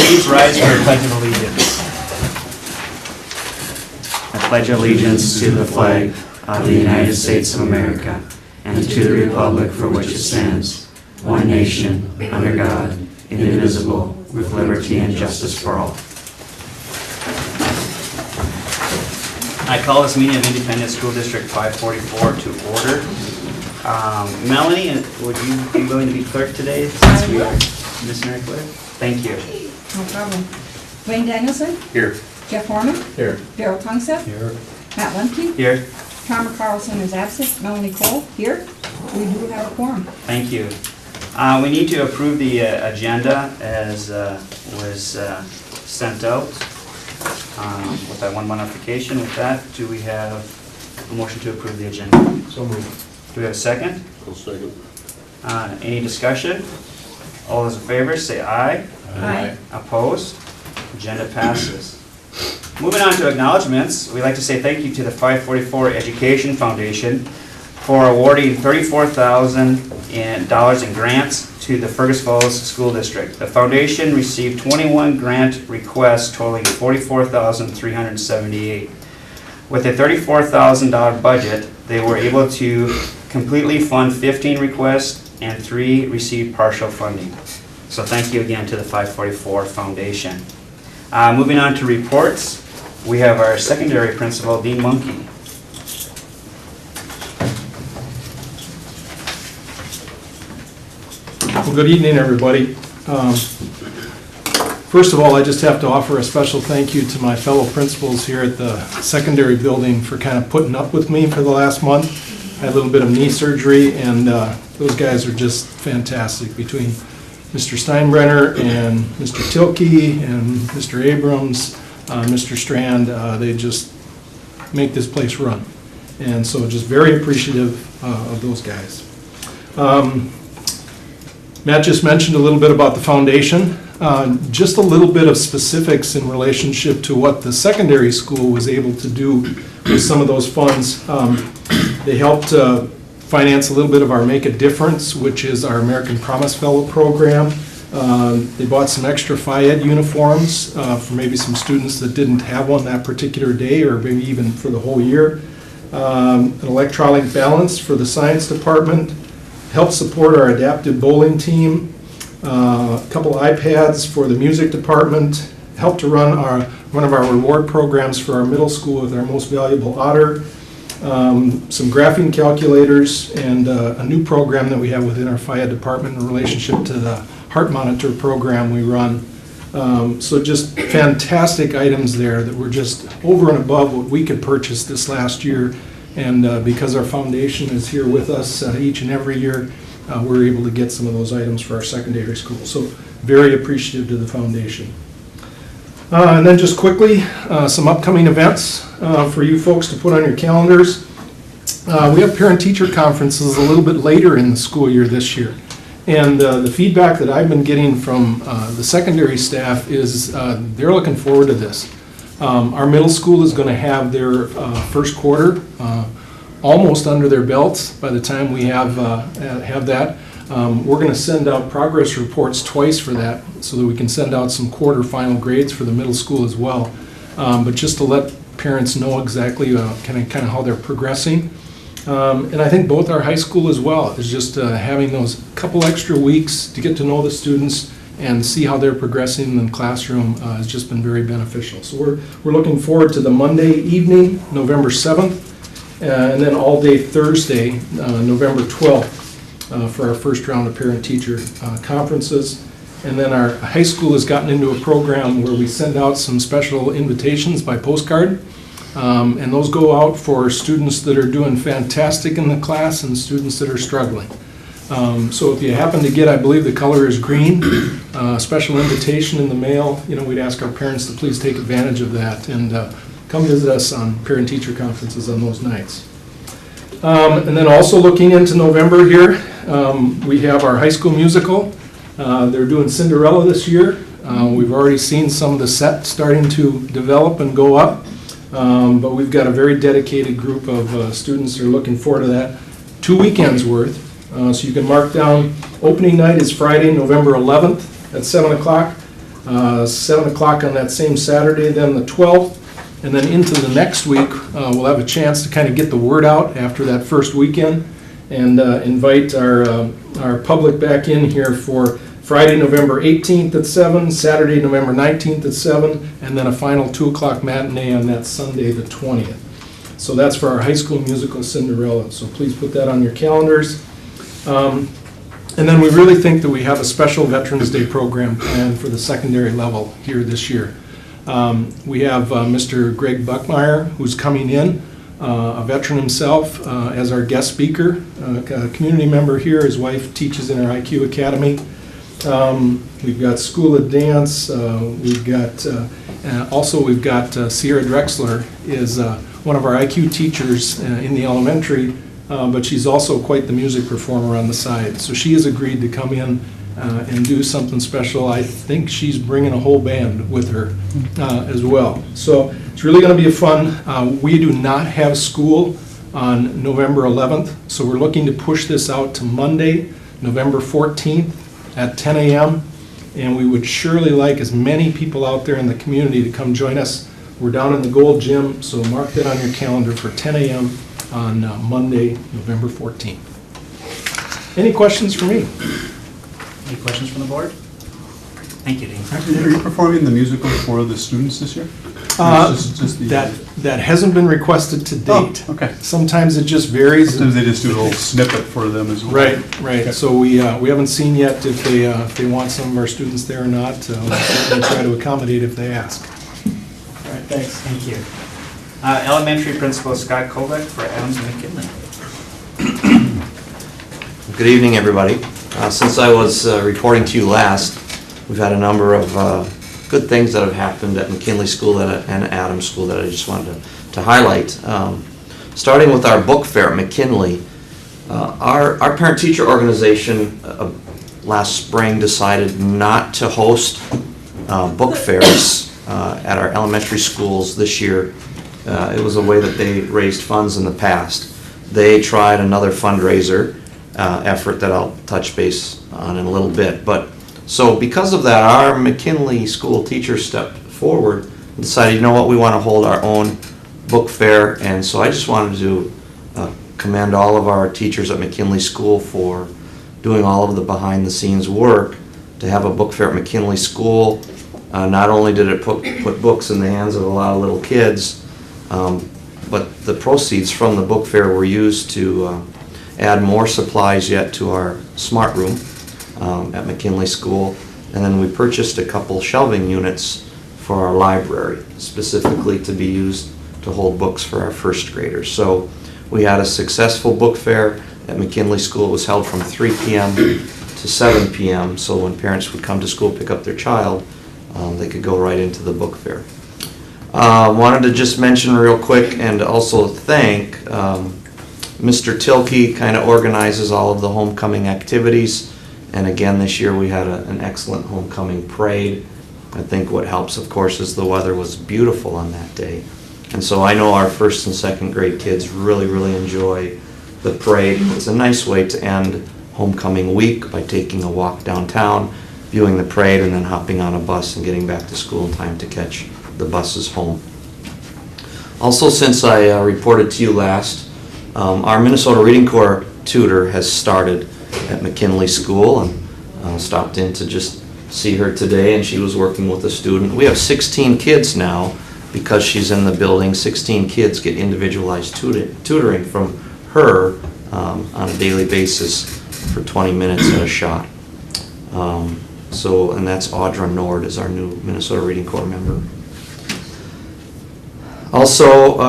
Please rise for the Pledge of Allegiance. I pledge allegiance to the flag of the United States of America and to the republic for which it stands, one nation, under God, indivisible, with liberty and justice for all. I call this meeting of Independent School District 544 to order. Melanie, would you be willing to be clerk today since we are missionary clerk? Thank you. No problem. Wayne Danielson? Here. Jeff Horman? Here. Daryl Tungstep? Here. Matt Lemke? Here. Tom Carlson is absent. Melanie Cole? Here. We do have a quorum. Thank you. We need to approve the agenda as was sent out with that one modification. With that, do we have a motion to approve the agenda? So moved. Do we have a second? I'll second. Any discussion? All those in favor say aye. Aye. Opposed? Agenda passes. Moving on to acknowledgements, we'd like to say thank you to the 544 Education Foundation for awarding $34,000 in grants to the Fergus Falls School District. The foundation received 21 grant requests totaling $44,378. With a $34,000 budget, they were able to completely fund 15 requests and 3 received partial funding. So thank you again to the 544 Foundation. Moving on to reports, we have our secondary principal, Dean Monkey. Well, good evening, everybody. First of all, I just have to offer a special thank you to my fellow principals here at the secondary building for kind of putting up with me for the last month. I had a little bit of knee surgery, and those guys are just fantastic. Between Mr. Steinbrenner and Mr. Tilke and Mr. Abrams, Mr. Strand, they just make this place run. And so just very appreciative of those guys. Matt just mentioned a little bit about the foundation. Just a little bit of specifics in relationship to what the secondary school was able to do with some of those funds. They helped finance a little bit of our Make a Difference, which is our American Promise Fellow program. They bought some extra Phi-Ed uniforms for maybe some students that didn't have one that particular day or maybe even for the whole year. An electronic balance for the science department. Helped support our adaptive bowling team. A couple iPads for the music department. Helped to run one of our reward programs for our middle school with our most valuable otter. Some graphing calculators, and a new program that we have within our Phi-Ed department in relationship to the heart monitor program we run. So just fantastic items there that were just over and above what we could purchase this last year. And because our foundation is here with us each and every year, we're able to get some of those items for our secondary school. So very appreciative to the foundation. And then just quickly, some upcoming events for you folks to put on your calendars. We have parent-teacher conferences a little bit later in the school year this year. And the feedback that I've been getting from the secondary staff is they're looking forward to this. Our middle school is going to have their first quarter almost under their belts by the time we have that. We're going to send out progress reports twice for that so that we can send out some quarter-final grades for the middle school as well. But just to let parents know exactly kind of how they're progressing. And I think both our high school as well is just having those couple extra weeks to get to know the students and see how they're progressing in the classroom has just been very beneficial. So we're looking forward to the Monday evening, November 7th, and then all day Thursday, November 12th, for our first round of parent-teacher conferences. And then our high school has gotten into a program where we send out some special invitations by postcard. And those go out for students that are doing fantastic in the class and students that are struggling. So if you happen to get, I believe the color is green, special invitation in the mail, we'd ask our parents to please take advantage of that and come visit us on parent-teacher conferences on those nights. And then also looking into November here, we have our high school musical. They're doing Cinderella this year. We've already seen some of the set starting to develop and go up. But we've got a very dedicated group of students who are looking forward to that. 2 weekends worth. So you can mark down, opening night is Friday, November 11th at 7 o'clock. 7 o'clock on that same Saturday, then the 12th, and then into the next week, we'll have a chance to kind of get the word out after that first weekend and invite our public back in here for Friday, November 18th at 7, Saturday, November 19th at 7, and then a final 2 o'clock matinee on that Sunday, the 20th. So that's for our high school musical Cinderella, so please put that on your calendars. And then we really think that we have a special Veterans Day program planned for the secondary level here this year. We have Mr. Greg Buckmeyer, who's coming in, a veteran himself, as our guest speaker, a community member here. His wife teaches in our IQ Academy. We've got School of Dance. We've got Sierra Drexler is one of our IQ teachers in the elementary, but she's also quite the music performer on the side. So she has agreed to come in and do something special. I think she's bringing a whole band with her as well. So it's really going to be a fun. We do not have school on November 11th, so we're looking to push this out to Monday, November 14th at 10 a.m. And we would surely like as many people out there in the community to come join us. We're down in the Gold Gym, so mark that on your calendar for 10 a.m. on Monday, November 14th. Any questions for me? Any questions from the board? Thank you, Dean. Actually, are you performing the musical for the students this year? That hasn't been requested to date. Oh, okay. Sometimes it just varies. Sometimes they just do a little snippet for them as well. Right. Okay. So we haven't seen yet if they want some of our students there or not. We'll certainly try to accommodate if they ask. All right, thanks. Thank you. Elementary Principal Scott Kovac for Adams and McKinley. Good evening, everybody. Since I was reporting to you last, we've had a number of good things that have happened at McKinley School and Adams School that I just wanted to highlight. Starting with our book fair at McKinley, our parent-teacher organization last spring decided not to host book fairs at our elementary schools this year. It was a way that they raised funds in the past. They tried another fundraiser effort that I'll touch base on in a little bit. So because of that, our McKinley school teachers stepped forward and decided, you know what, we want to hold our own book fair. And so I just wanted to commend all of our teachers at McKinley School for doing all of the behind-the-scenes work to have a book fair at McKinley School. Not only did it put books in the hands of a lot of little kids, but the proceeds from the book fair were used to add more supplies yet to our smart room at McKinley School. And then we purchased a couple shelving units for our library, specifically to be used to hold books for our first graders. So we had a successful book fair at McKinley School. It was held from 3 p.m. to 7 p.m. so when parents would come to school, pick up their child, they could go right into the book fair. Wanted to just mention real quick and also thank Mr. Tilkey. Kind of organizes all of the homecoming activities, and again this year we had an excellent homecoming parade. I think what helps, of course, is the weather was beautiful on that day, and so I know our first and second grade kids really enjoy the parade. It's a nice way to end homecoming week by taking a walk downtown, viewing the parade, and then hopping on a bus and getting back to school in time to catch the buses home. Also, since I reported to you last, our Minnesota Reading Corps tutor has started at McKinley School, and stopped in to just see her today, and she was working with a student. We have 16 kids now because she's in the building. 16 kids get individualized tutoring from her on a daily basis for 20 minutes at a shot. And that's Audra Nord is our new Minnesota Reading Corps member. Also,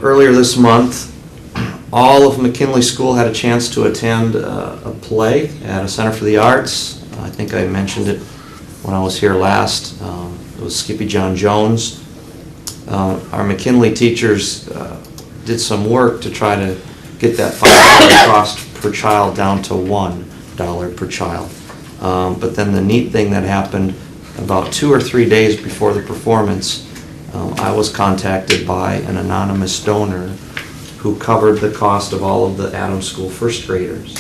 earlier this month, all of McKinley School had a chance to attend a play at a Center for the Arts. I think I mentioned it when I was here last. It was Skippy John Jones. Our McKinley teachers did some work to try to get that $5 cost per child down to $1 per child. But then the neat thing that happened about 2 or 3 days before the performance, I was contacted by an anonymous donor who covered the cost of all of the Adams School first graders.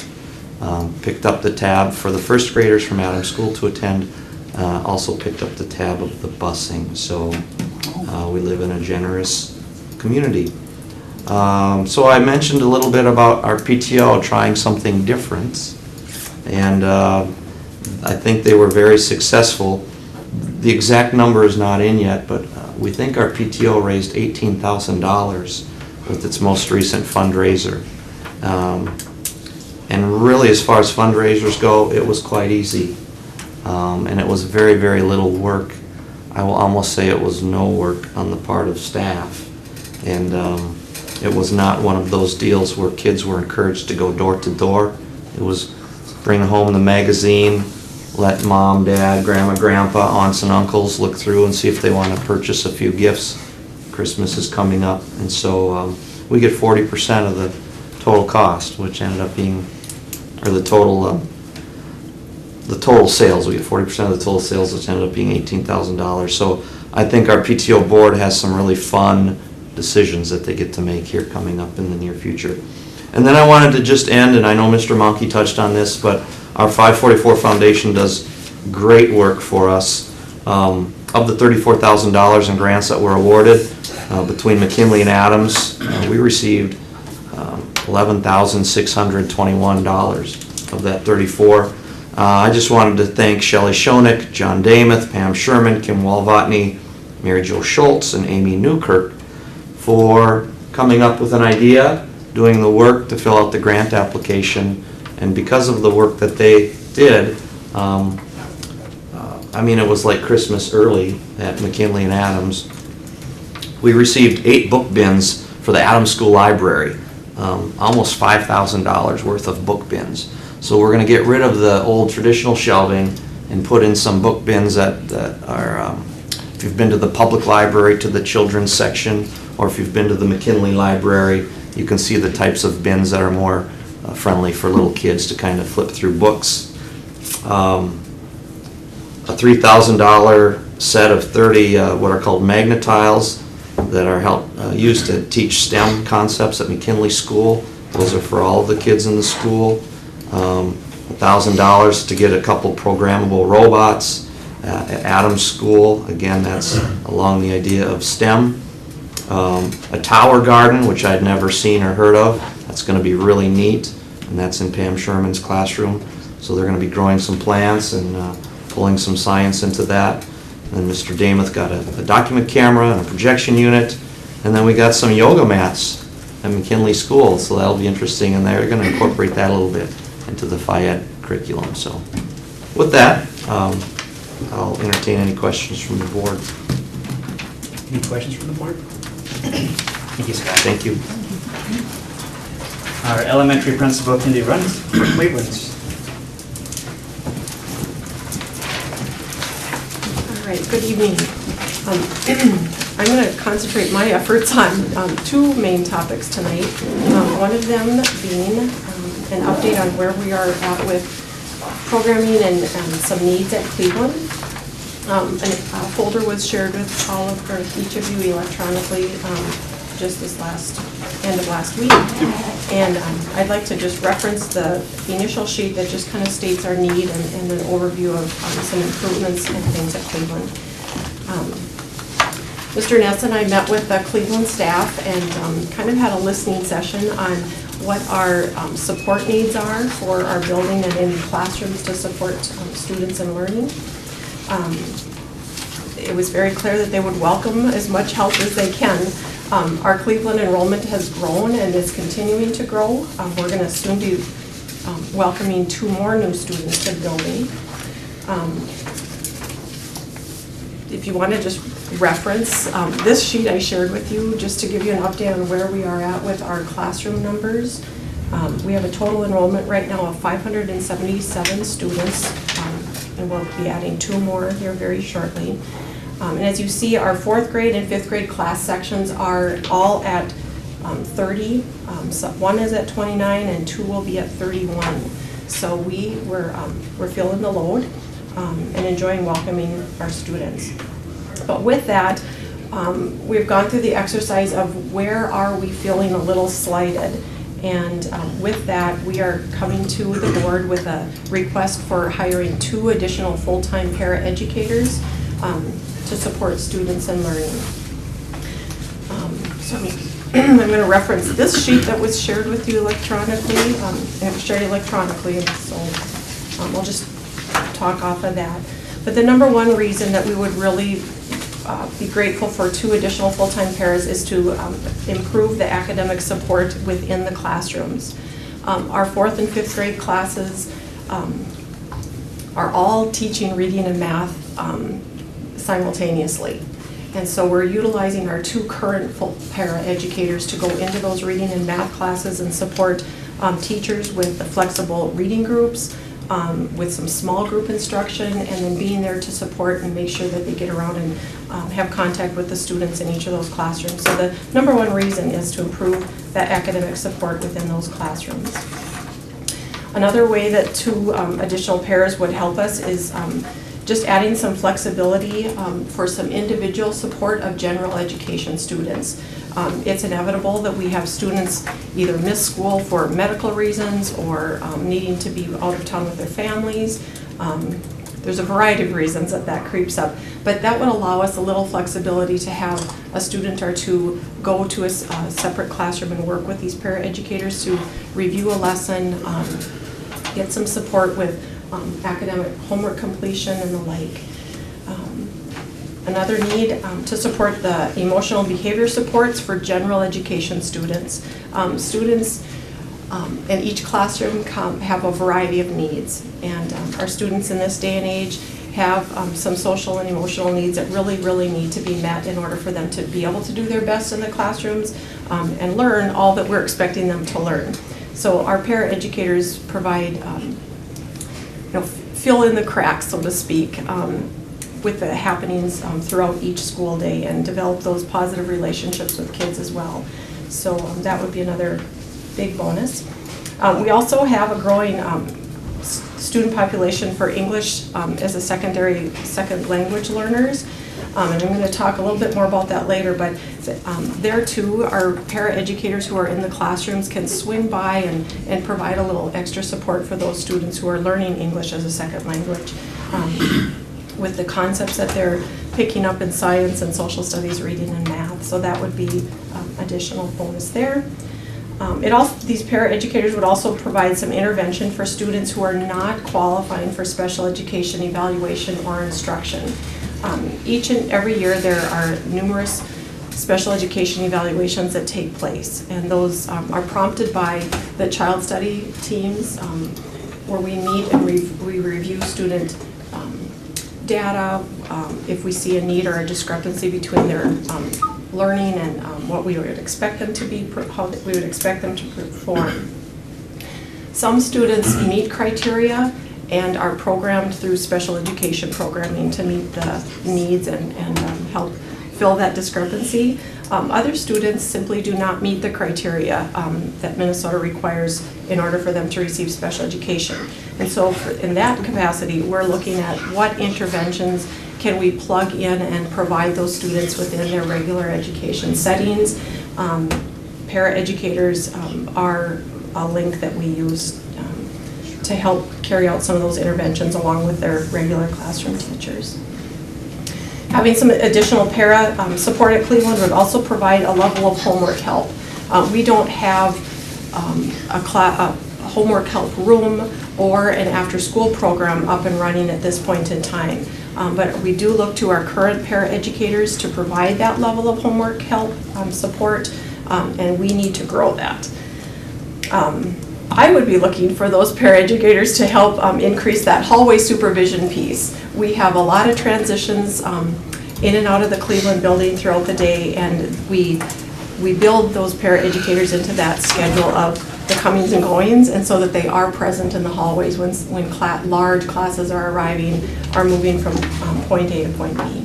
Picked up the tab for the first graders from Adams School to attend also picked up the tab of the busing. So we live in a generous community. So I mentioned a little bit about our PTO trying something different, and I think they were very successful. The exact number is not in yet, but we think our PTO raised $18,000 with its most recent fundraiser. And really, as far as fundraisers go, it was quite easy. And it was very, very little work. I will almost say it was no work on the part of staff. And it was not one of those deals where kids were encouraged to go door to door. It was bring home the magazine, let mom, dad, grandma, grandpa, aunts and uncles look through and see if they want to purchase a few gifts. Christmas is coming up, and so we get 40% of the total cost, which ended up being, or the total sales. We get 40% of the total sales, which ended up being $18,000. So I think our PTO board has some really fun decisions that they get to make here coming up in the near future. And then I wanted to just end, and I know Mr. Monkey touched on this, but our 544 Foundation does great work for us. Of the $34,000 in grants that were awarded between McKinley and Adams, we received $11,621 of that 34. I just wanted to thank Shelley Schoenig, John Damath, Pam Sherman, Kim Walvotny, Mary Jo Schultz, and Amy Newkirk for coming up with an idea, doing the work to fill out the grant application, and because of the work that they did, I mean, it was like Christmas early at McKinley and Adams. We received 8 book bins for the Adams School Library, almost $5,000 worth of book bins. So we're going to get rid of the old traditional shelving and put in some book bins that are, if you've been to the public library, to the children's section, or if you've been to the McKinley Library, you can see the types of bins that are more friendly for little kids to kind of flip through books. A $3,000 set of 30 what are called magnetiles that are used to teach STEM concepts at McKinley School. Those are for all of the kids in the school. $1,000 to get a couple programmable robots at Adams School. Again, that's along the idea of STEM. A tower garden, which I'd never seen or heard of. That's going to be really neat, and that's in Pam Sherman's classroom. So they're going to be growing some plants and pulling some science into that. And then Mr. Damath got a document camera and a projection unit. And then we got some yoga mats at McKinley School, so that'll be interesting. And they're going to incorporate that a little bit into the Phi-Ed curriculum. So with that, I'll entertain any questions from the board. Any questions from the board? Thank you, Scott. Thank you. Our elementary principal, Cindy Runs, Waitlands. All right, good evening. I'm going to concentrate my efforts on 2 main topics tonight. One of them being an update on where we are at with programming and some needs at Cleveland. A folder was shared with each of you electronically just this end of last week. And I'd like to just reference the initial sheet that just kind of states our need and an overview of some improvements and things at Cleveland. Mr. Ness and I met with the Cleveland staff and kind of had a listening session on what our support needs are for our building and in classrooms to support students in learning. It was very clear that they would welcome as much help as they can. Our Cleveland enrollment has grown and is continuing to grow. We're going to soon be welcoming 2 more new students to the building. If you want to just reference this sheet I shared with you, just to give you an update on where we are at with our classroom numbers. We have a total enrollment right now of 577 students, and we'll be adding 2 more here very shortly. And as you see, our 4th grade and 5th grade class sections are all at 30. So 1 is at 29 and 2 will be at 31. So we're feeling the load and enjoying welcoming our students. But with that, we've gone through the exercise of where are we feeling a little slighted. And with that, we are coming to the board with a request for hiring 2 additional full-time paraeducators to support students in learning. So I'm going to reference this sheet that was shared with you electronically. It was shared electronically, and so I'll just talk off of that. But the number one reason that we would really be grateful for 2 additional full-time paras is to improve the academic support within the classrooms. Our 4th and 5th grade classes are all teaching reading and math simultaneously. And so we're utilizing our 2 current full para-educators to go into those reading and math classes and support teachers with the flexible reading groups, with some small group instruction, and then being there to support and make sure that they get around and have contact with the students in each of those classrooms. So the number one reason is to improve that academic support within those classrooms. Another way that 2 additional pairs would help us is just adding some flexibility for some individual support of general education students. It's inevitable that we have students either miss school for medical reasons or needing to be out of town with their families. There's a variety of reasons that creeps up, but that would allow us a little flexibility to have a student or 2 go to a separate classroom and work with these paraeducators to review a lesson, get some support with academic homework completion and the like. Another need to support the emotional behavior supports for general education students. Students in each classroom have a variety of needs, and our students in this day and age have some social and emotional needs that really need to be met in order for them to be able to do their best in the classrooms and learn all that we're expecting them to learn. So our paraeducators provide fill in the cracks, so to speak, with the happenings throughout each school day and develop those positive relationships with kids as well. So that would be another big bonus. We also have a growing student population for English as a second language learners. And I'm going to talk a little bit more about that later, but there too, our paraeducators who are in the classrooms can swing by and provide a little extra support for those students who are learning English as a second language with the concepts that they're picking up in science and social studies, reading and math. So that would be additional bonus there. These paraeducators would also provide some intervention for students who are not qualifying for special education evaluation or instruction. Each and every year there are numerous special education evaluations that take place, and those are prompted by the child study teams where we meet and we review student data if we see a need or a discrepancy between their learning and what we would expect them to be, how we would expect them to perform. Some students meet criteria and are programmed through special education programming to meet the needs and help fill that discrepancy. Other students simply do not meet the criteria that Minnesota requires in order for them to receive special education. And so in that capacity, we're looking at what interventions can we plug in and provide those students within their regular education settings. Paraeducators are a link that we use to help carry out some of those interventions along with their regular classroom teachers. Having some additional para support at Cleveland would also provide a level of homework help. We don't have a homework help room or an after-school program up and running at this point in time. But we do look to our current paraeducators to provide that level of homework help support, and we need to grow that. I would be looking for those paraeducators to help increase that hallway supervision piece. We have a lot of transitions in and out of the Cleveland building throughout the day, and we build those paraeducators into that schedule of the comings and goings, and so that they are present in the hallways when large classes are arriving, are moving from point A to point B.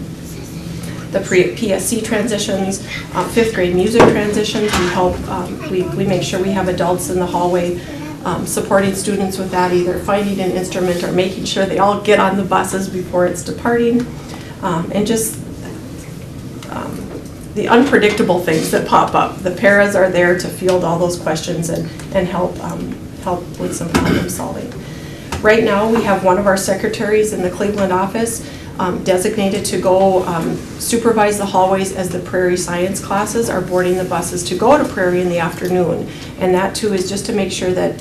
The PSC transitions, 5th grade music transitions, we help, we make sure we have adults in the hallway supporting students with that, either finding an instrument or making sure they all get on the buses before it's departing. And just the unpredictable things that pop up. The paras are there to field all those questions and help with some problem solving. Right now, we have one of our secretaries in the Cleveland office designated to go supervise the hallways as the Prairie Science classes are boarding the buses to go to Prairie in the afternoon. And that too is just to make sure that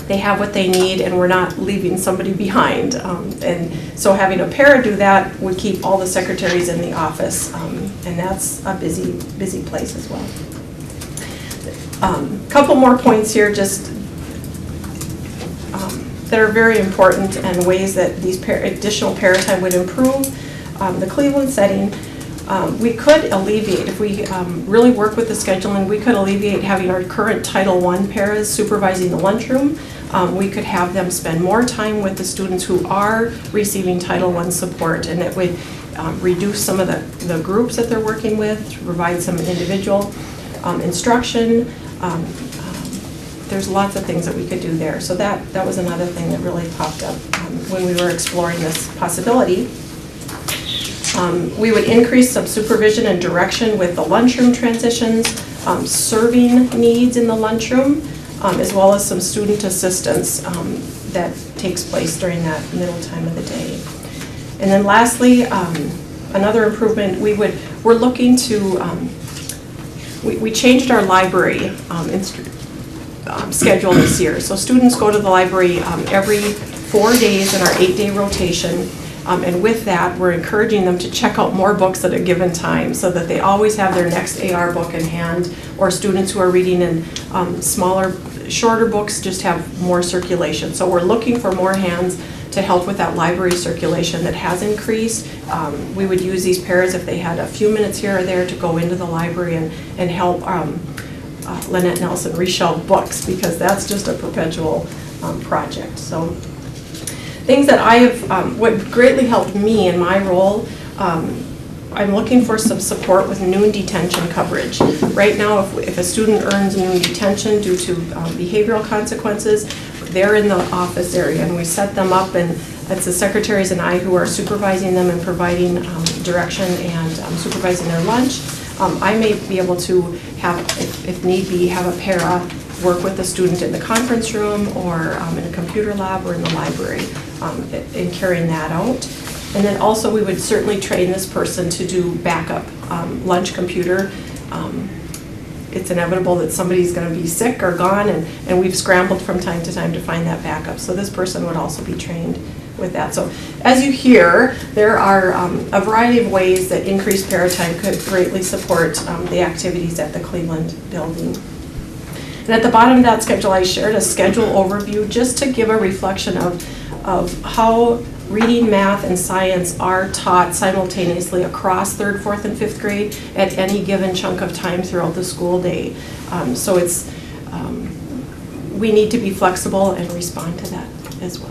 they have what they need and we're not leaving somebody behind. And so having a para do that would keep all the secretaries in the office, and that's a busy place as well. Couple more points here, just that are very important and ways that these additional para time would improve the Cleveland setting. We could alleviate, if we really work with the scheduling, we could alleviate having our current Title I paras supervising the lunchroom. We could have them spend more time with the students who are receiving Title I support, and it would reduce some of the groups that they're working with, to provide some individual instruction. There's lots of things that we could do there. So that was another thing that really popped up when we were exploring this possibility. We would increase some supervision and direction with the lunchroom transitions, serving needs in the lunchroom, as well as some student assistance that takes place during that middle time of the day. And then lastly, another improvement, we're looking to, we changed our library schedule this year. So students go to the library every 4 days in our 8-day rotation. And with that, we're encouraging them to check out more books at a given time so that they always have their next AR book in hand, or students who are reading in smaller, shorter books just have more circulation. So we're looking for more hands to help with that library circulation that has increased. We would use these pairs if they had a few minutes here or there to go into the library and help Lynette Nelson reshelve books, because that's just a perpetual project. So things that I have, what greatly helped me in my role, I'm looking for some support with noon detention coverage. Right now, if a student earns noon detention due to behavioral consequences, they're in the office area and we set them up, and it's the secretaries and I who are supervising them and providing direction and supervising their lunch. I may be able to have, if need be, have a para work with the student in the conference room or in a computer lab or in the library in carrying that out. And then also we would certainly train this person to do backup lunch computer. It's inevitable that somebody's going to be sick or gone, and we've scrambled from time to time to find that backup. So this person would also be trained with that. So as you hear, there are a variety of ways that increased para time could greatly support the activities at the Cleveland building. And at the bottom of that schedule, I shared a schedule overview just to give a reflection of how reading, math, and science are taught simultaneously across 3rd, 4th, and 5th grade at any given chunk of time throughout the school day. So it's, we need to be flexible and respond to that as well.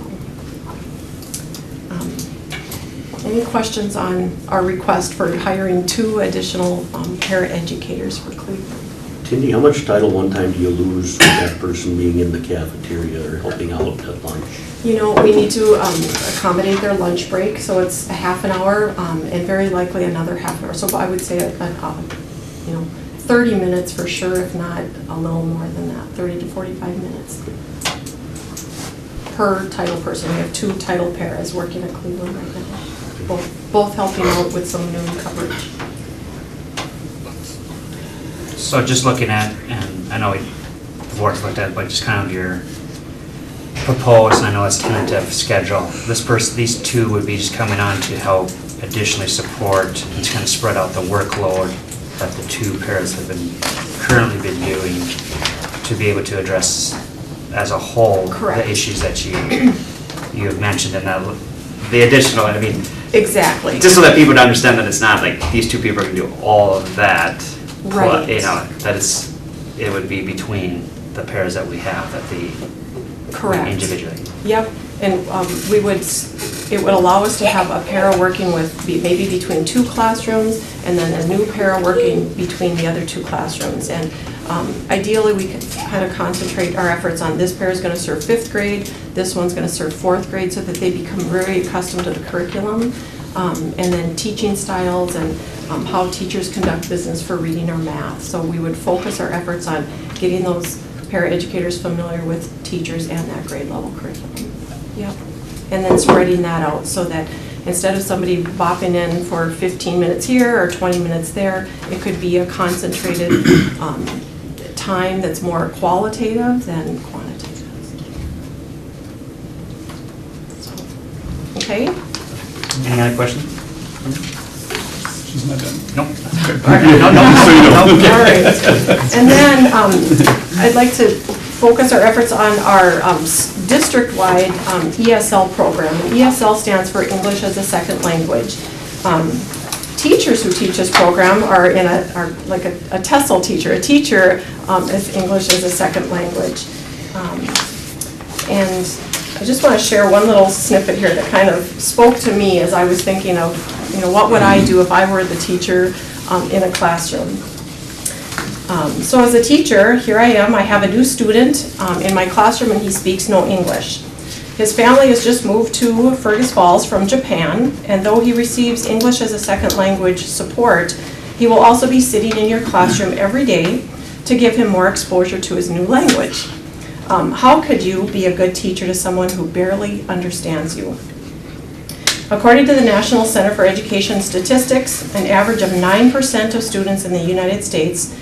Any questions on our request for hiring 2 additional para-educators for Cleveland? Cindy, how much Title I time do you lose with that person being in the cafeteria or helping out at lunch? You know, we need to accommodate their lunch break, so it's a half an hour and very likely another half an hour. So I would say, 30 minutes for sure, if not a little more than that, 30 to 45 minutes per title person. We have 2 title paras working at Cleveland right now, both helping out with some noon coverage. So just looking at, and I know the board's looked at, but just kind of your proposed, and I know it's tentative schedule. These 2 would be just coming on to help additionally support and kind of spread out the workload that the 2 paras have currently been doing to be able to address as a whole Correct. The issues that you have mentioned, and that the additional, I mean, exactly. just so that people understand that it's not like these 2 people are going to do all of that. Right. That it would be between the pairs that we have at the Correct. Individually. Yep, and it would allow us to have a para working with maybe between 2 classrooms, and then a new para working between the other 2 classrooms. And ideally, we could kind of concentrate our efforts on this para is going to serve 5th grade, this one's going to serve 4th grade, so that they become very accustomed to the curriculum. and then teaching styles and how teachers conduct business for reading or math. So we would focus our efforts on getting those paraeducators familiar with teachers and that grade level curriculum. Yep. And then spreading that out so that instead of somebody bopping in for 15 minutes here or 20 minutes there, it could be a concentrated time that's more qualitative than quantitative. So, okay? Any other questions? She's not done. Nope. All right. And then I'd like to focus our efforts on our district-wide ESL program. ESL stands for English as a Second Language. Teachers who teach this program are like a TESOL teacher. A teacher is English as a second language. And I just want to share one little snippet here that kind of spoke to me as I was thinking of, what would I do if I were the teacher in a classroom. So as a teacher, here I am, I have a new student in my classroom and he speaks no English. His family has just moved to Fergus Falls from Japan, and though he receives English as a second language support, he will also be sitting in your classroom every day to give him more exposure to his new language. How could you be a good teacher to someone who barely understands you? According to the National Center for Education Statistics, an average of 9% of students in the United States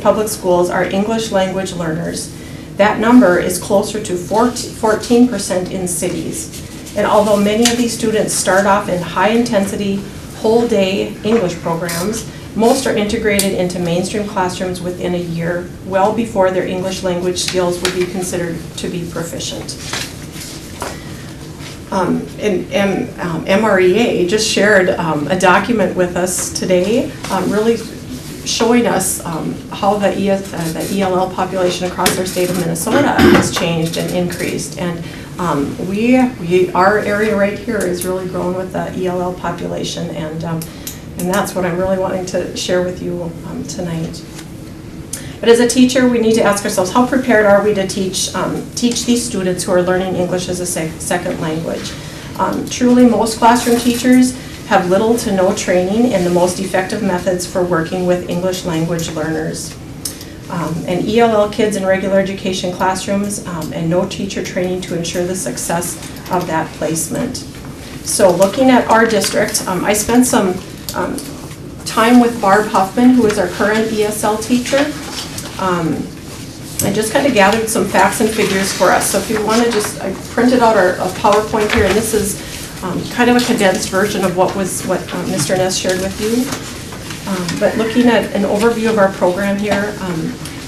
public schools are English language learners. That number is closer to 14% in cities. And although many of these students start off in high-intensity, whole-day English programs, most are integrated into mainstream classrooms within a year, well before their English language skills would be considered to be proficient. MREA just shared a document with us today, really showing us how the ELL population across our state of Minnesota has changed and increased. And our area right here is really growing with the ELL population, and that's what I'm really wanting to share with you tonight. But as a teacher, we need to ask ourselves, how prepared are we to teach these students who are learning English as a second language? Truly, most classroom teachers have little to no training in the most effective methods for working with English language learners. And ELL kids in regular education classrooms and no teacher training to ensure the success of that placement. So looking at our district, I spent some time with Barb Huffman, who is our current ESL teacher. I just kind of gathered some facts and figures for us. So if you want to I printed out a PowerPoint here, and this is kind of a condensed version of what Mr. Ness shared with you. But looking at an overview of our program here,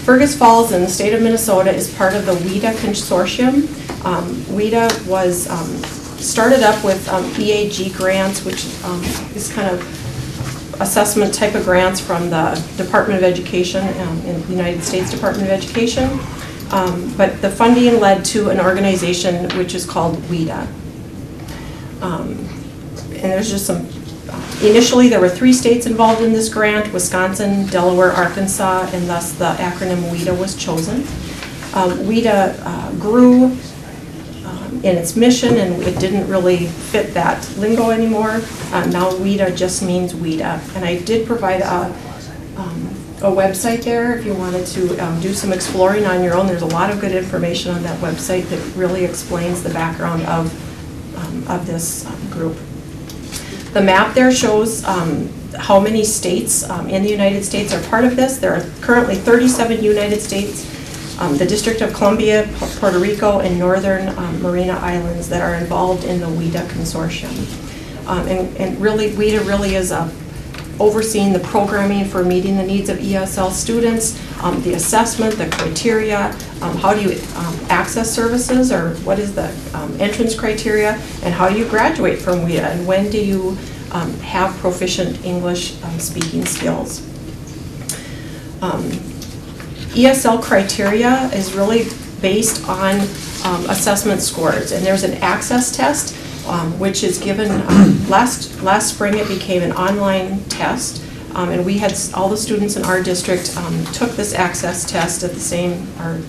Fergus Falls in the state of Minnesota is part of the WIDA consortium. WIDA was started up with EAG grants, which is kind of assessment type of grants from the Department of Education in the United States Department of Education. But the funding led to an organization which is called WIDA. And there's just some, initially there were 3 states involved in this grant: Wisconsin, Delaware, Arkansas, and thus the acronym WIDA was chosen. WIDA grew in its mission, and it didn't really fit that lingo anymore. Now WIDA just means WIDA. And I did provide a website there if you wanted to do some exploring on your own. There's a lot of good information on that website that really explains the background of this group. The map there shows how many states in the United States are part of this. There are currently 37 United States, the District of Columbia, Puerto Rico, and Northern Marina Islands that are involved in the WIDA consortium. And really, WIDA really is overseeing the programming for meeting the needs of ESL students, the assessment, the criteria, how do you access services, or what is the entrance criteria, and how do you graduate from WIDA, and when do you have proficient English speaking skills. ESL criteria is really based on assessment scores, and there's an access test which is given last spring. It became an online test, and we had all the students in our district took this access test at the same, or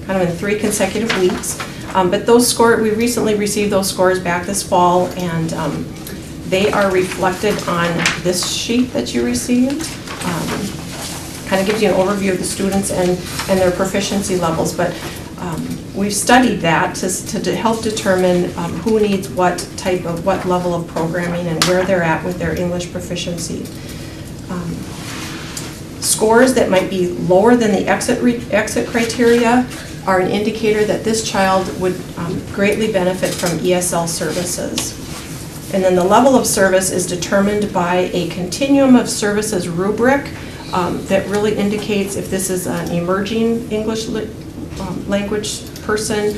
kind of in 3 consecutive weeks. But those scores, we recently received those scores back this fall, and They are reflected on this sheet that you received. Kind of gives you an overview of the students and their proficiency levels, but we've studied that to help determine who needs what level of programming and where they're at with their English proficiency. Scores that might be lower than the exit criteria are an indicator that this child would greatly benefit from ESL services. And then the level of service is determined by a continuum of services rubric that really indicates if this is an emerging English language person,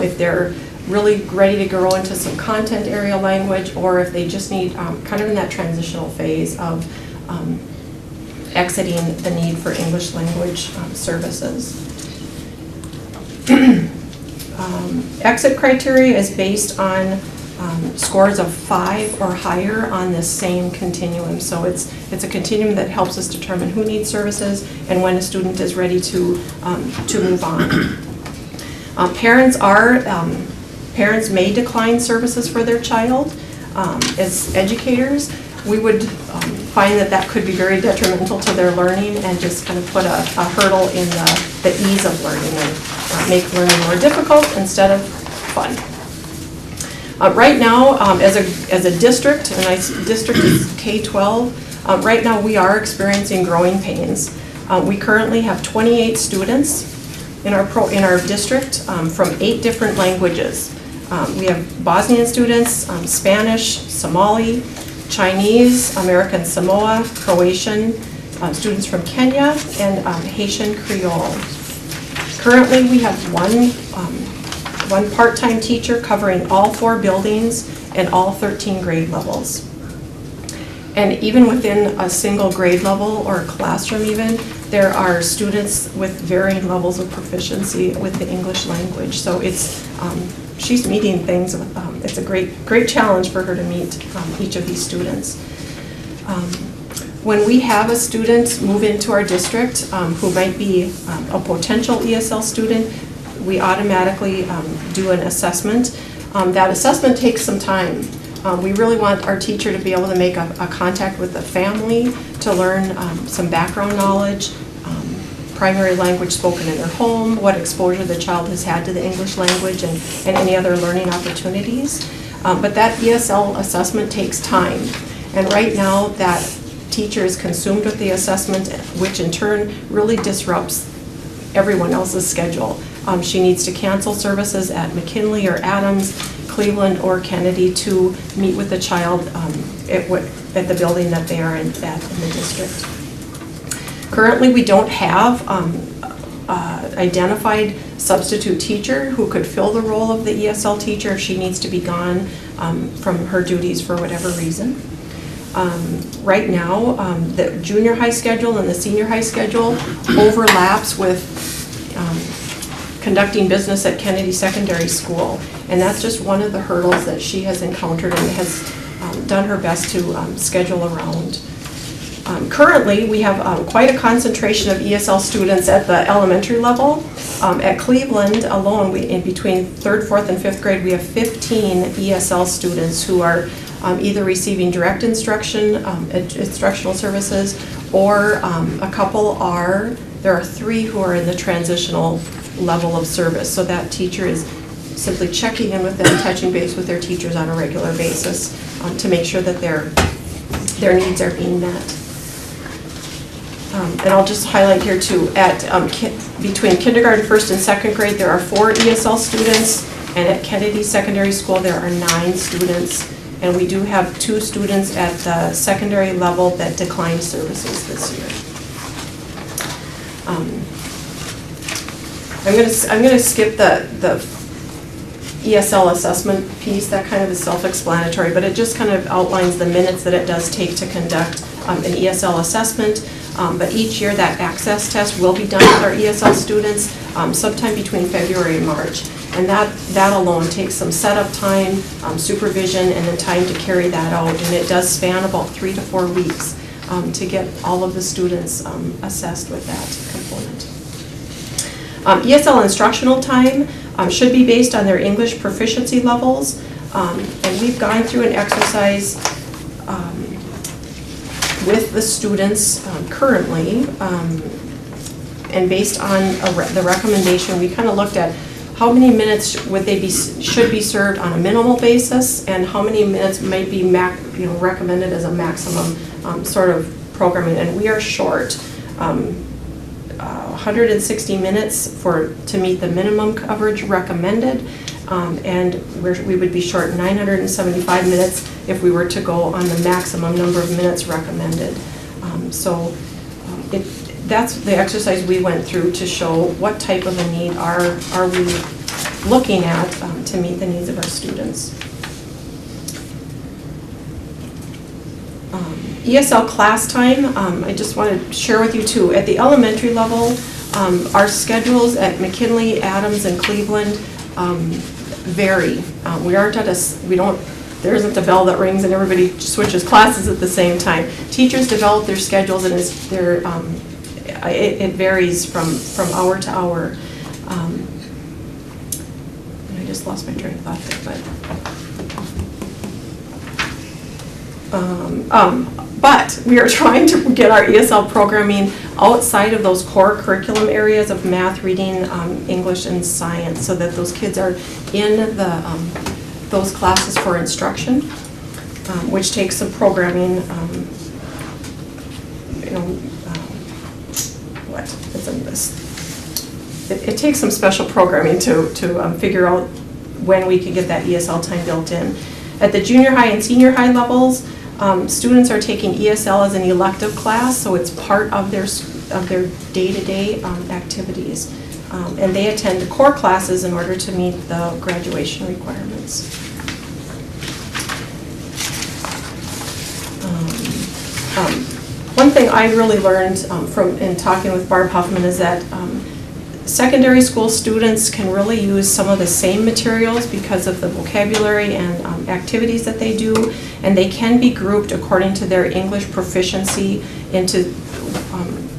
if they're really ready to grow into some content area language, or if they just need kind of in that transitional phase of exiting the need for English language services. Exit criteria is based on scores of 5 or higher on this same continuum. So it's a continuum that helps us determine who needs services and when a student is ready to move on. Parents may decline services for their child. As educators, we would find that could be very detrimental to their learning and just kind of put a hurdle in the ease of learning and make learning more difficult instead of fun. Right now, as a district, and district is K-12, right now we are experiencing growing pains. We currently have 28 students in our district from 8 different languages. We have Bosnian students, Spanish, Somali, Chinese, American Samoa, Croatian, students from Kenya, and Haitian Creole. Currently, we have one part-time teacher covering all 4 buildings and all 13 grade levels. And even within a single grade level or classroom even, there are students with varying levels of proficiency with the English language. So she's meeting things, it's a great challenge for her to meet each of these students. When we have a student move into our district who might be a potential ESL student, we automatically do an assessment. That assessment takes some time. We really want our teacher to be able to make a contact with the family to learn some background knowledge, primary language spoken in their home, what exposure the child has had to the English language, and any other learning opportunities. But that ESL assessment takes time. And right now, that teacher is consumed with the assessment, which in turn really disrupts everyone else's schedule. She needs to cancel services at McKinley or Adams, Cleveland or Kennedy to meet with the child at the building that they are in the district. Currently, we don't have identified substitute teacher who could fill the role of the ESL teacher if she needs to be gone from her duties for whatever reason. Right now, the junior high schedule and the senior high schedule overlaps with conducting business at Kennedy Secondary School, and that's just one of the hurdles that she has encountered and has done her best to schedule around. Currently, we have quite a concentration of ESL students at the elementary level. At Cleveland alone, in between 3rd, 4th, and 5th grade, we have 15 ESL students who are either receiving direct instruction, instructional services, or there are 3 who are in the transitional level of service. So that teacher is simply checking in with them, touching base with their teachers on a regular basis to make sure that their needs are being met. And I'll just highlight here too, between kindergarten, 1st, and 2nd grade, there are 4 ESL students, and at Kennedy Secondary School, there are 9 students. And we do have 2 students at the secondary level that declined services this year. I'm going to skip the ESL assessment piece. That kind of is self-explanatory, but it just kind of outlines the minutes that it does take to conduct an ESL assessment. But each year that access test will be done with our ESL students sometime between February and March. And that alone takes some setup time, supervision, and then time to carry that out. And it does span about 3 to 4 weeks to get all of the students assessed with that component. ESL instructional time should be based on their English proficiency levels. And we've gone through an exercise with the students currently, and based on the recommendation, we kind of looked at how many minutes should be served on a minimal basis, and how many minutes might be recommended as a maximum sort of programming. And we are short 160 minutes to meet the minimum coverage recommended, and we would be short 975 minutes if we were to go on the maximum number of minutes recommended. That's the exercise we went through to show what type of a need are we looking at to meet the needs of our students. ESL class time, I just want to share with you too. At the elementary level, our schedules at McKinley, Adams, and Cleveland vary. There isn't a bell that rings and everybody switches classes at the same time. Teachers develop their schedules, and it varies from hour to hour. And I just lost my train of thought there, but we are trying to get our ESL programming outside of those core curriculum areas of math, reading, English, and science, so that those kids are in those classes for instruction, which takes some programming. It takes some special programming to figure out when we could get that ESL time built in. At the junior high and senior high levels, students are taking ESL as an elective class, so it's part of their day-to-day activities. And they attend core classes in order to meet the graduation requirements. One thing I really learned in talking with Barb Huffman is that secondary school students can really use some of the same materials because of the vocabulary and activities that they do, and they can be grouped according to their English proficiency into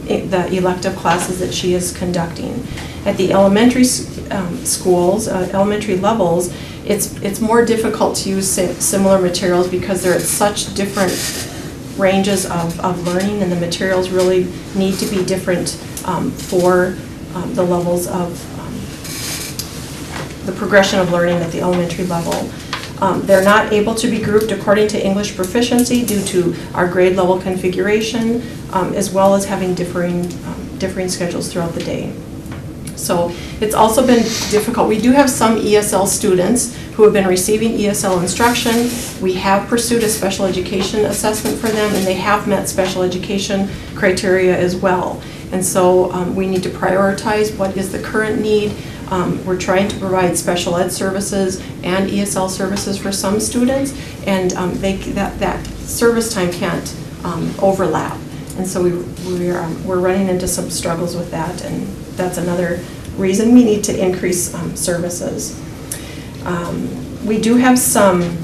the elective classes that she is conducting. At the elementary schools, elementary levels, it's more difficult to use similar materials because they're at such different ranges of learning, and the materials really need to be different for the levels of the progression of learning at the elementary level. They're not able to be grouped according to English proficiency due to our grade level configuration, as well as having differing schedules throughout the day. So it's also been difficult. We do have some ESL students who have been receiving ESL instruction. We have pursued a special education assessment for them, and they have met special education criteria as well. And so we need to prioritize what is the current need. We're trying to provide special ed services and ESL services for some students, and that service time can't overlap. And so we're running into some struggles with that, and that's another reason we need to increase services. We do have some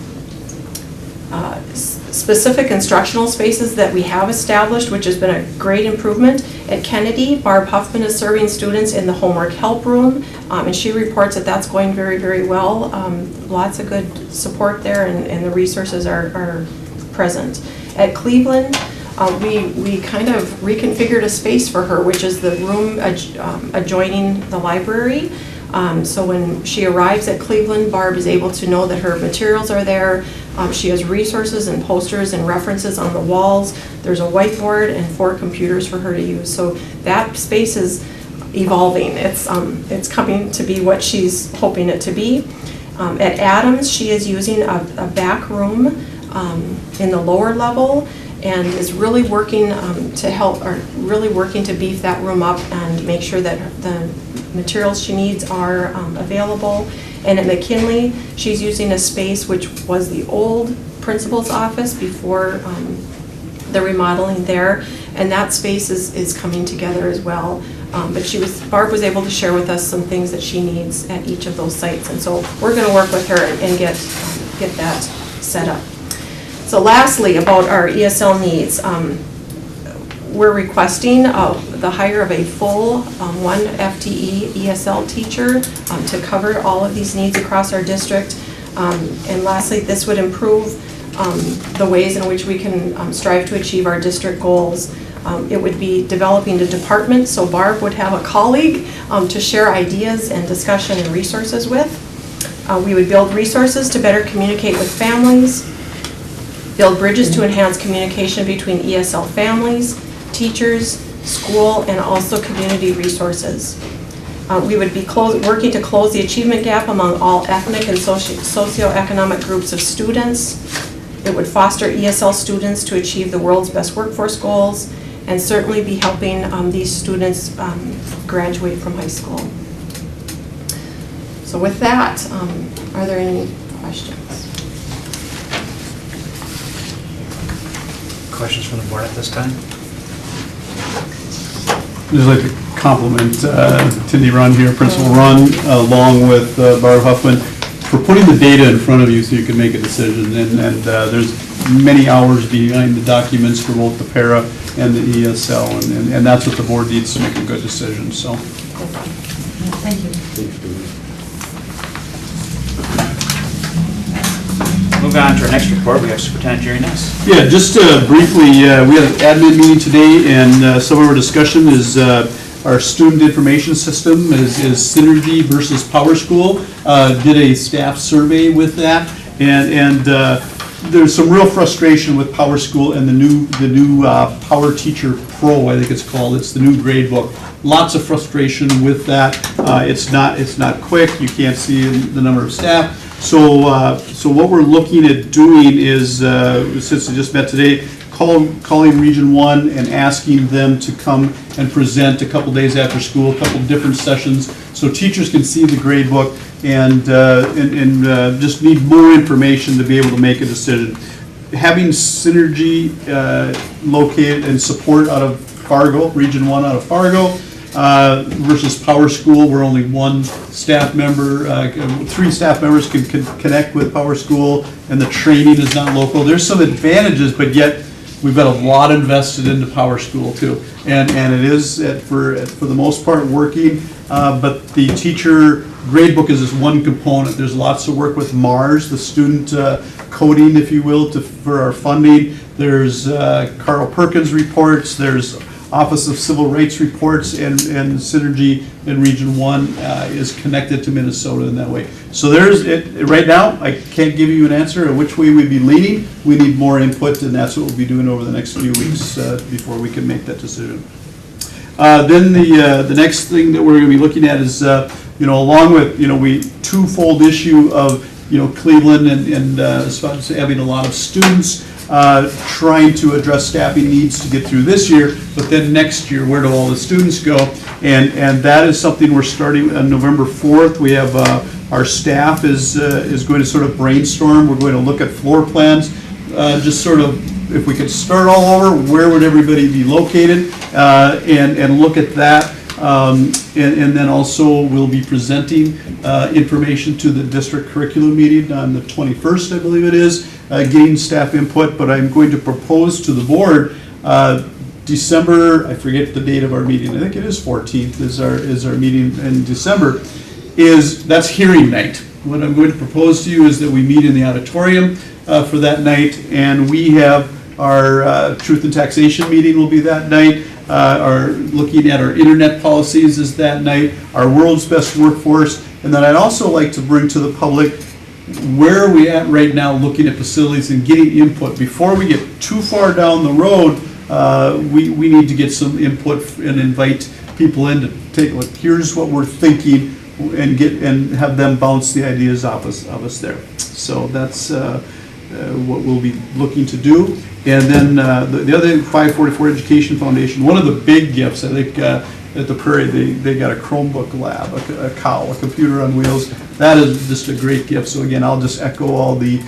specific instructional spaces that we have established, which has been a great improvement. At Kennedy, Barb Huffman is serving students in the homework help room, and she reports that that's going very, very well. Lots of good support there, and the resources are present. At Cleveland, we kind of reconfigured a space for her, which is the room adjoining the library. So when she arrives at Cleveland, Barb is able to know that her materials are there. She has resources and posters and references on the walls. There's a whiteboard and 4 computers for her to use. So that space is evolving. It's coming to be what she's hoping it to be. At Adams, she is using a back room in the lower level, and is really working to beef that room up and make sure that the materials she needs are available. And at McKinley, she's using a space which was the old principal's office before the remodeling there, and that space is coming together as well. But Barb was able to share with us some things that she needs at each of those sites, and so we're going to work with her and get that set up. So lastly, about our ESL needs, we're requesting the hire of a full 1 FTE ESL teacher to cover all of these needs across our district. And lastly, this would improve the ways in which we can strive to achieve our district goals. It would be developing the department, so Barb would have a colleague to share ideas and discussion and resources with. We would build resources to better communicate with families, build bridges to enhance communication between ESL families, teachers, school, and also community resources. We would be working to close the achievement gap among all ethnic and socioeconomic groups of students. It would foster ESL students to achieve the world's best workforce goals, and certainly be helping these students graduate from high school. So with that, are there any questions? Questions from the board at this time? I'd just like to compliment Tindy Run here, Principal Run, along with Barb Huffman, for putting the data in front of you so you can make a decision. And there's many hours behind the documents for both the para and the ESL, and that's what the board needs to make a good decision, so. Thank you. Moving on to our next report, we have Superintendent Jerry Ness. Yeah, just briefly, we had an admin meeting today, and some of our discussion is our student information system is Synergy versus Power School. Did a staff survey with that, and there's some real frustration with Power School and the new Power Teacher Pro, I think it's called. It's the new grade book. Lots of frustration with that. It's not quick. You can't see the number of staff. So what we're looking at doing is, since we just met today, calling Region 1 and asking them to come and present a couple days after school, a couple different sessions, so teachers can see the grade book and just need more information to be able to make a decision. Having Synergy located and support out of Fargo, Region 1 out of Fargo, versus Power School, where only one staff member, 3 staff members can connect with Power School, and the training is not local. There's some advantages, but yet we've got a lot invested into Power School too, and it is for the most part working. But the teacher gradebook is just one component. There's lots of work with MARS, the student coding, if you will, for our funding. There's Carl Perkins reports. There's Office of Civil Rights reports, and Synergy in Region 1 is connected to Minnesota in that way. So there's it. Right now, I can't give you an answer of which way we'd be leaning. We need more input, and that's what we'll be doing over the next few weeks before we can make that decision. Then the next thing that we're going to be looking at is, along with, we twofold issue of, Cleveland and having a lot of students trying to address staffing needs to get through this year, but then next year, where do all the students go? And that is something we're starting on November 4th. We have our staff is going to sort of brainstorm. We're going to look at floor plans, just sort of, if we could start all over, where would everybody be located, and look at that. And then also we'll be presenting information to the district curriculum meeting on the 21st, I believe it is, getting staff input, but I'm going to propose to the board December, I forget the date of our meeting, I think it is 14th is our meeting in December, that's hearing night. What I'm going to propose to you is that we meet in the auditorium for that night, and we have our Truth and Taxation meeting will be that night. Our looking at our internet policies is that night, our world's best workforce, and then I'd also like to bring to the public where are we at right now looking at facilities and getting input. Before we get too far down the road, we need to get some input and invite people in to take a look. Here's what we're thinking, and have them bounce the ideas off us there. So that's what we'll be looking to do. And then the other 544 Education Foundation, one of the big gifts, I think, at the Prairie, they got a Chromebook lab, a COW, a computer on wheels. That is just a great gift. So again, I'll just echo all the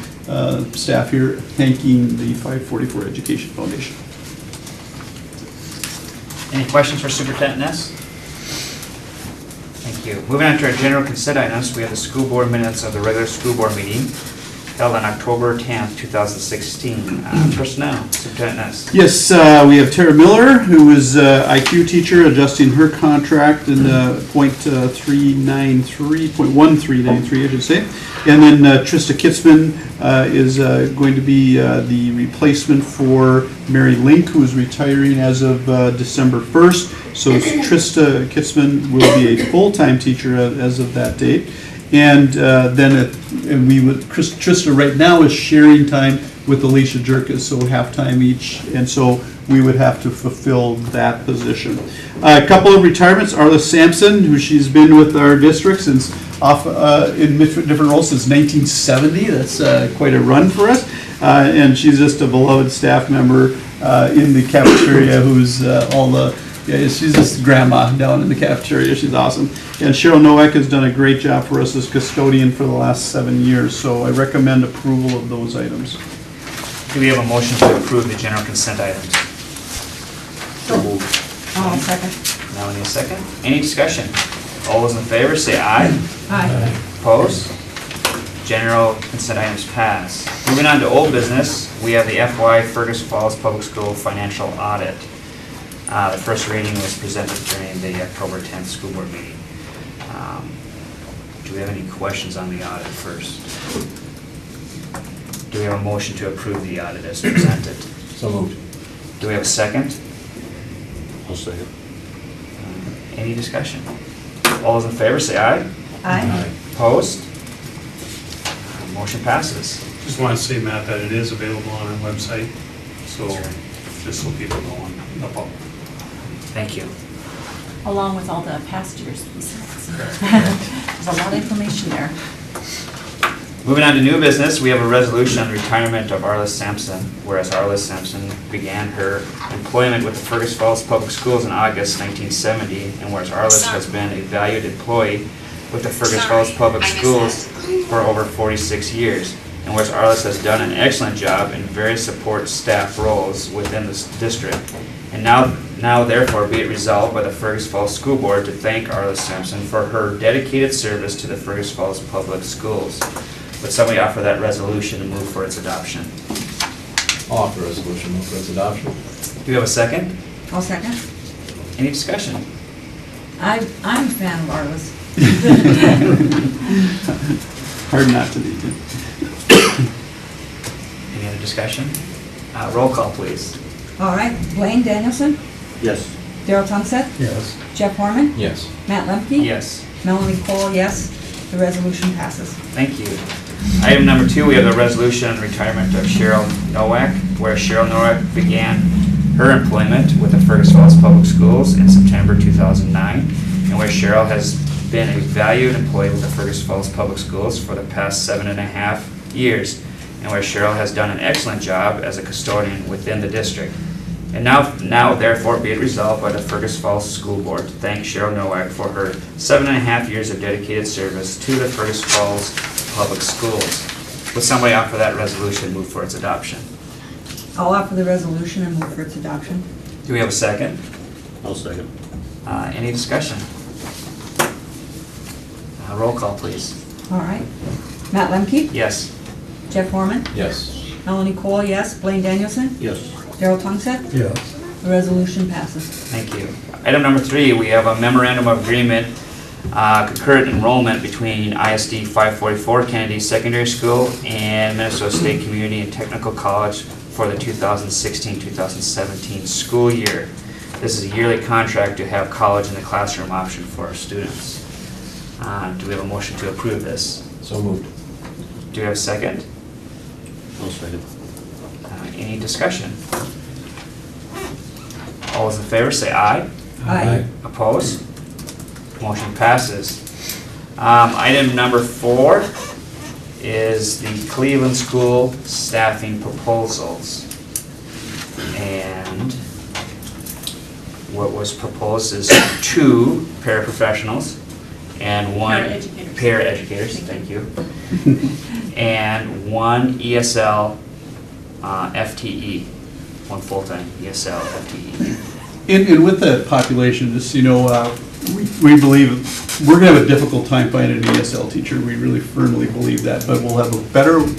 staff here thanking the 544 Education Foundation. Any questions for Superintendent Ness? Thank you. Moving on to our general consent items, we have the school board minutes of the regular school board meeting. held on October 10th, 2016. Personnel, Superintendent Ness. Yes, we have Tara Miller, who is IQ teacher, adjusting her contract in .1393, I should say. And then Trista Kitzman is going to be the replacement for Mary Link, who is retiring as of December 1st. So Trista Kitzman will be a full-time teacher as of that date. And Trista right now is sharing time with Alicia Jerkis, so half-time each, and so we would have to fulfill that position. A couple of retirements, Arla Sampson, who she's been with our district since in different roles since 1970. That's quite a run for us. And she's just a beloved staff member in the cafeteria who's she's just grandma down in the cafeteria. She's awesome. And Cheryl Nowak has done a great job for us as custodian for the last 7 years, so I recommend approval of those items. Do we have a motion to approve the general consent items? So moved. Oh, second. Now we need a second. Any discussion? All those in favor say aye. Aye. Opposed? General consent items pass. Moving on to old business, we have the FY Fergus Falls Public School financial audit. The first reading was presented during the October 10th school board meeting. Do we have any questions on the audit first? Do we have a motion to approve the audit as presented? So moved. Do we have a second? I'll second. Any discussion? All those in favor say aye. Aye. Opposed? Motion passes. Just want to say, Matt, that it is available on our website, so just so people know on the public. Thank you. Along with all the past years' results. There's a lot of information there. Moving on to new business, we have a resolution on the retirement of Arliss Sampson, whereas Arliss Sampson began her employment with the Fergus Falls Public Schools in August 1970, and whereas Arliss has been a valued employee with the Fergus Falls Public Schools for over 46 years, and whereas Arliss has done an excellent job in various support staff roles within this district. And now therefore be it resolved by the Fergus Falls School Board to thank Arliss Sampson for her dedicated service to the Fergus Falls Public Schools. Would somebody offer that resolution and move for its adoption? I'll offer a resolution, move for its adoption. Do we have a second? I'll second. Any discussion? I'm a fan of Arliss. Hard not to be. Any other discussion? Roll call, please. All right, Blaine Danielson, Yes. Daryl Tungset, Yes. Jeff Horman, Yes. Matt Lemke. Yes. Melanie Cole, yes. The resolution passes. Thank you. Item number 2, we have the resolution on retirement of Cheryl Nowak, where Cheryl Nowak began her employment with the Fergus Falls Public Schools in September 2009, and where Cheryl has been a valued employee with the Fergus Falls Public Schools for the past 7.5 years, and where Cheryl has done an excellent job as a custodian within the district. And now therefore be it resolved by the Fergus Falls School Board to thank Cheryl Nowak for her 7.5 years of dedicated service to the Fergus Falls Public Schools. Would somebody offer that resolution and move for its adoption? I'll offer the resolution and move for its adoption. Do we have a second? I'll second. Any discussion? Roll call, please. All right. Matt Lemke, Yes. Jeff Horman, Yes. Melanie Cole, yes. Blaine Danielson, Yes. Daryl Tungset. Yes. The resolution passes. Thank you. Item number 3, we have a memorandum of agreement, concurrent enrollment between ISD 544 Kennedy Secondary School and Minnesota State Community and Technical College for the 2016-2017 school year. This is a yearly contract to have college in the classroom option for our students. Do we have a motion to approve this? So moved. Do we have a second? I'll second. Any discussion? All those in favor say aye. Aye. Opposed? Motion passes. Item number 4 is the Cleveland School staffing proposals. And what was proposed is 2 paraprofessionals and 1 Paraeducators. paraeducators, thank you, and 1 ESL FTE, 1 full-time ESL FTE. And with that population, just, We believe, we're gonna have a difficult time finding an ESL teacher, we really firmly believe that, but we'll have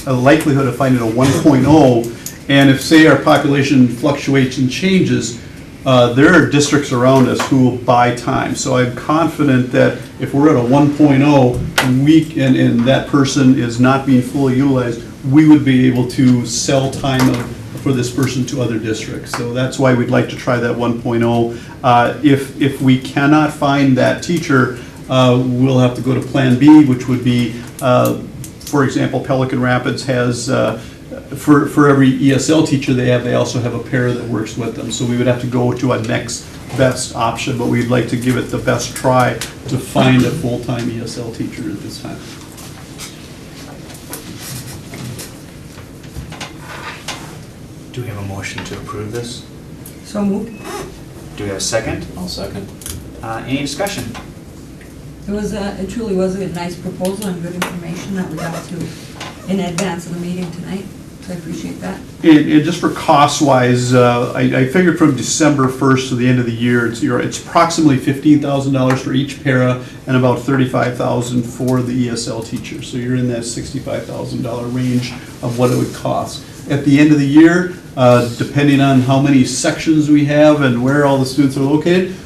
a likelihood of finding a 1.0, and if, say, our population fluctuates and changes, there are districts around us who will buy time. So I'm confident that if we're at a 1.0, and that person is not being fully utilized, we would be able to sell time for this person to other districts. So that's why we'd like to try that 1.0. If we cannot find that teacher, we'll have to go to Plan B, which would be, for example, Pelican Rapids has, for every ESL teacher they also have a pair that works with them. So we would have to go to a next best option, but we'd like to give it the best try to find a full-time ESL teacher at this time. Do we have a motion to approve this? So moved. Do we have a second? I'll second. Any discussion? It truly was a nice proposal and good information that we got to in advance of the meeting tonight, so I appreciate that. And just for cost-wise, I figured from December 1st to the end of the year, it's approximately $15,000 for each para and about $35,000 for the ESL teacher. So you're in that $65,000 range of what it would cost. At the end of the year, depending on how many sections we have and where all the students are located,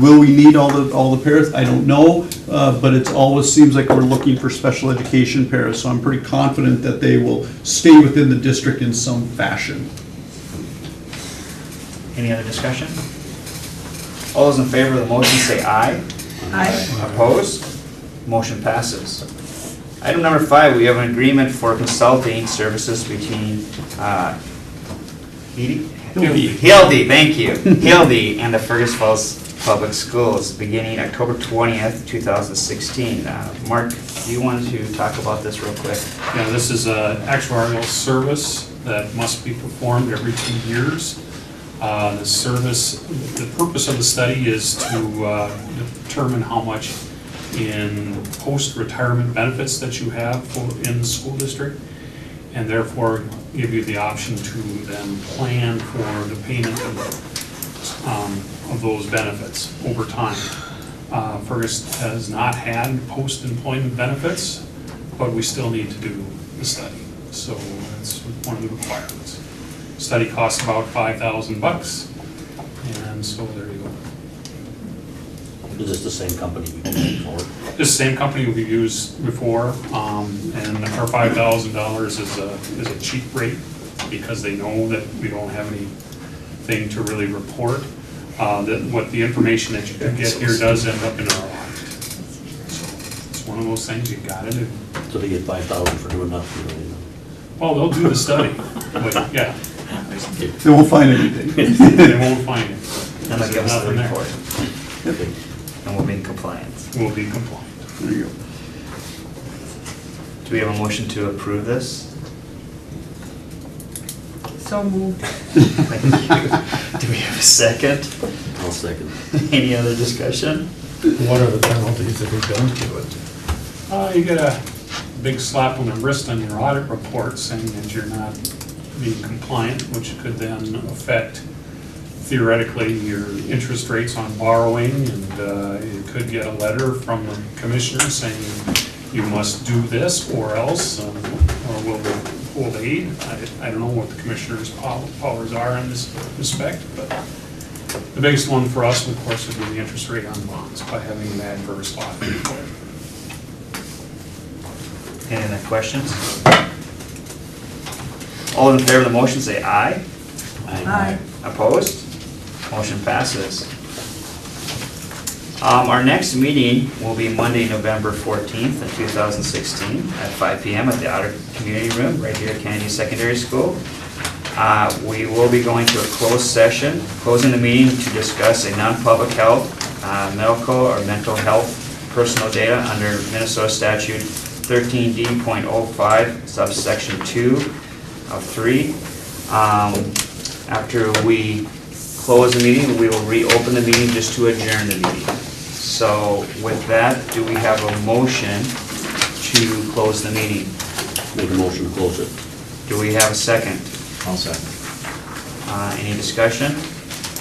will we need all the paras? I don't know, but it always seems like we're looking for special education paras, so I'm pretty confident that they will stay within the district in some fashion. Any other discussion? All those in favor of the motion say aye. Aye. Opposed? Motion passes. Item number 5, we have an agreement for consulting services between Hildy, thank you, Hildy and the Fergus Falls Public Schools beginning October 20th, 2016. Mark, do you want to talk about this real quick? Yeah, this is an actuarial service that must be performed every 2 years. The service, the purpose of the study is to determine how much in post-retirement benefits that you have in the school district, and therefore give you the option to then plan for the payment of those benefits over time. Fergus has not had post-employment benefits, but we still need to do the study. So that's one of the requirements. Study costs about $5,000, and so there you go. Is this the same company we used before? This same company we've used before, and our $5,000 is a cheap rate because they know that we don't have anything to really report. That what the information that you get here does end up in our audit. So it's one of those things you gotta do. So they get $5,000 for doing nothing, really? Well, they'll do the study, but yeah, They won't find anything. they won't find it. And they'll give us the Nothing there. report, and we'll be in compliance. We'll be compliant. There you go. Do we have a motion to approve this? So moved. Thank you. Do we have a second? I'll second. Any other discussion? What are the penalties if we don't do it? You get a big slap on the wrist on your audit report saying that you're not being compliant, which could then affect theoretically your interest rates on borrowing, and you could get a letter from the commissioner saying you must do this or else, or we'll withhold aid. I don't know what the commissioner's powers are in this respect, but the biggest one for us, of course, would be the interest rate on bonds by having an adverse audit report. Any other questions? All in favor of the motion say aye. Aye. Opposed? Motion passes. Our next meeting will be Monday, November 14th of 2016 at 5 p.m. at the Outer Community Room right here at Kennedy Secondary School. We will be going to a closed session, closing the meeting to discuss a non-public health, medical or mental health personal data under Minnesota Statute 13D.05 subsection 2 of 3. After we close the meeting, we will reopen the meeting just to adjourn the meeting. So with that, do we have a motion to close the meeting? Make a motion to close it. Do we have a second? I'll second. Any discussion?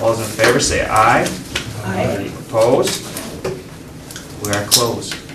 All those in favor say aye. Aye. Opposed? We are closed.